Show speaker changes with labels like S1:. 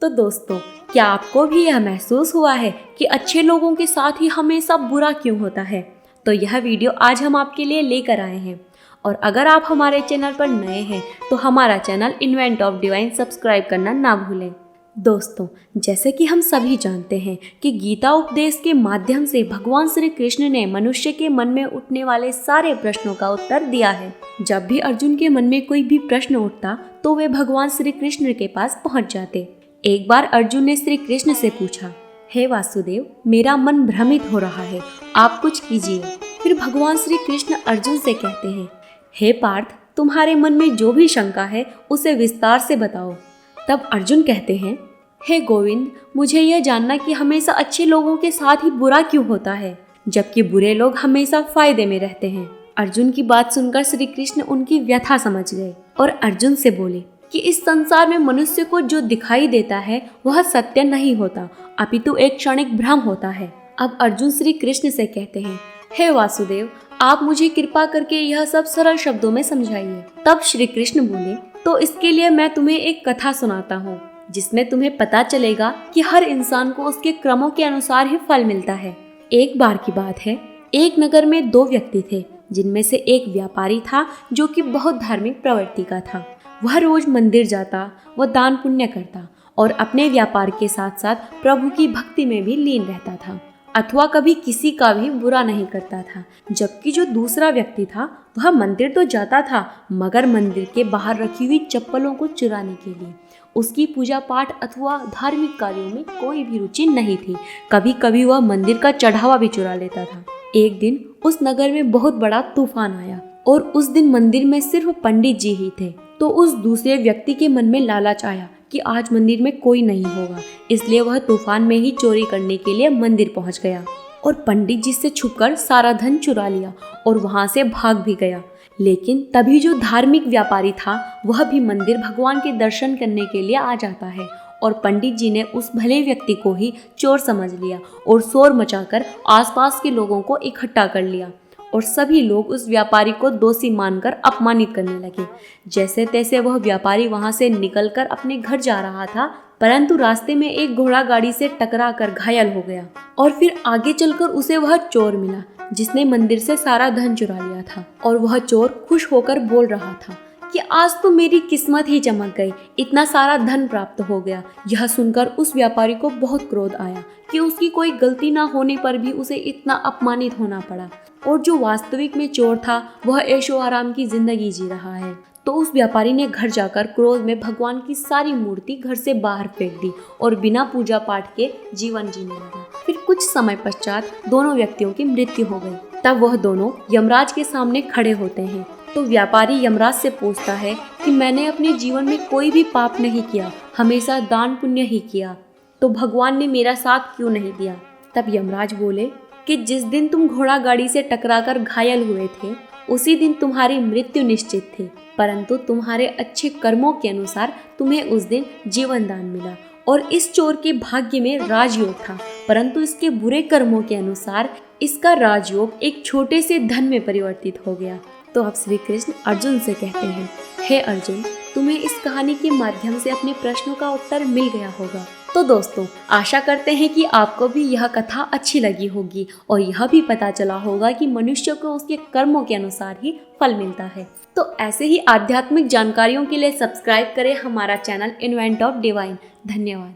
S1: तो दोस्तों, क्या आपको भी यह महसूस हुआ है कि अच्छे लोगों के साथ ही हमेशा बुरा क्यों होता है? तो यह वीडियो आज हम आपके लिए लेकर आए हैं। और अगर आप हमारे चैनल पर नए हैं तो हमारा channel invent of divine subscribe करना ना भूलें। दोस्तों, जैसे कि हम सभी जानते हैं कि गीता उपदेश के माध्यम से भगवान श्री कृष्ण ने मनुष्य के मन में उठने वाले सारे प्रश्नों का उत्तर दिया है। जब भी अर्जुन के मन में कोई भी प्रश्न उठता तो वे भगवान श्री कृष्ण के पास पहुंच जाते। एक बार अर्जुन ने श्री कृष्ण से पूछा, हे वासुदेव, मेरा मन भ्रमित हो रहा है, आप कुछ कीजिए। फिर भगवान श्री कृष्ण अर्जुन से कहते हैं, हे पार्थ, तुम्हारे मन में जो भी शंका है उसे विस्तार से बताओ। तब अर्जुन कहते हैं, हे गोविंद, मुझे यह जानना कि हमेशा अच्छे लोगों के साथ ही बुरा क्यों होता है, जबकि बुरे लोग हमेशा फायदे में रहते हैं। अर्जुन की बात सुनकर श्री कृष्ण उनकी व्यथा समझ गए और अर्जुन से बोले कि इस संसार में मनुष्य को जो दिखाई देता है वह सत्य नहीं होता, अपितु एक क्षणिक भ्रम होता है। अब अर्जुन श्री कृष्ण से कहते हैं, हे वासुदेव, आप मुझे कृपा करके यह सब सरल शब्दों में समझाइए। तब श्री कृष्ण बोले, तो इसके लिए मैं तुम्हें एक कथा सुनाता हूँ, जिसमें तुम्हें पता चलेगा कि हर इंसान को उसके कर्मों के अनुसार ही फल मिलता है। एक बार की बात है, एक नगर में दो व्यक्ति थे, जिनमें से एक व्यापारी था जो कि बहुत धार्मिक प्रवृत्ति का था। वह रोज मंदिर जाता, वह दान पुण्य करता और अपने व्यापार के साथ साथ प्रभु की भक्ति में भी लीन रहता था, अथवा कभी किसी का भी बुरा नहीं करता था। जबकि जो दूसरा व्यक्ति था वह मंदिर तो जाता था, मगर मंदिर के बाहर रखी हुई चप्पलों को चुराने के लिए। उसकी पूजा पाठ अथवा धार्मिक कार्यों में कोई भी रुचि नहीं थी। कभी कभी वह मंदिर का चढ़ावा भी चुरा लेता था। एक दिन उस नगर में बहुत बड़ा तूफान आया और उस दिन मंदिर में सिर्फ पंडित जी ही थे। तो उस दूसरे व्यक्ति के मन में लालच आया कि आज मंदिर में कोई नहीं होगा, इसलिए वह तूफान में ही चोरी करने के लिए मंदिर पहुंच गया और पंडित जी से छुपकर सारा धन चुरा लिया और वहां से भाग भी गया। लेकिन तभी जो धार्मिक व्यापारी था वह भी मंदिर भगवान के दर्शन करने के लिए आ जाता है और पंडित जी ने उस भले व्यक्ति को ही चोर समझ लिया और शोर मचाकर आसपास के लोगों को इकट्ठा कर लिया और सभी लोग उस व्यापारी को दोषी मानकर अपमानित करने लगे। जैसे तैसे वह व्यापारी वहां से निकलकर अपने घर जा रहा था, परंतु रास्ते में एक घोड़ा गाड़ी से टकरा कर घायल हो गया और फिर आगे चलकर उसे वह चोर मिला जिसने मंदिर से सारा धन चुरा लिया था। और वह चोर खुश होकर बोल रहा था कि आज तो मेरी किस्मत ही चमक गई, इतना सारा धन प्राप्त हो गया। यह सुनकर उस व्यापारी को बहुत क्रोध आया कि उसकी कोई गलती ना होने पर भी उसे इतना अपमानित होना पड़ा और जो वास्तविक में चोर था वह ऐशो आराम की जिंदगी जी रहा है। तो उस व्यापारी ने घर जाकर क्रोध में भगवान की सारी मूर्ति घर से बाहर फेंक दी और बिना पूजा पाठ के जीवन जीने लगा। फिर कुछ समय पश्चात दोनों व्यक्तियों की मृत्यु हो गई। तब वह दोनों यमराज के सामने खड़े होते हैं। तो व्यापारी यमराज से पूछता है कि मैंने अपने जीवन में कोई भी पाप नहीं किया, हमेशा दान पुण्य ही किया, तो भगवान ने मेरा साथ क्यों नहीं दिया? तब यमराज बोले कि जिस दिन तुम घोड़ा गाड़ी से टकराकर घायल हुए थे उसी दिन तुम्हारी मृत्यु निश्चित थी, परंतु तुम्हारे अच्छे कर्मों के अनुसार तुम्हें उस दिन जीवन दान मिला। और इस चोर के भाग्य में राजयोग था, परंतु इसके बुरे कर्मों के अनुसार इसका राजयोग एक छोटे से धन में परिवर्तित हो गया। तो अब श्री कृष्ण अर्जुन से कहते हैं, हे अर्जुन, तुम्हें इस कहानी के माध्यम से अपने प्रश्नों का उत्तर मिल गया होगा। तो दोस्तों, आशा करते हैं कि आपको भी यह कथा अच्छी लगी होगी और यह भी पता चला होगा कि मनुष्य को उसके कर्मों के अनुसार ही फल मिलता है। तो ऐसे ही आध्यात्मिक जानकारियों के लिए सब्सक्राइब करें हमारा चैनल इन्वेंट ऑफ डिवाइन। धन्यवाद।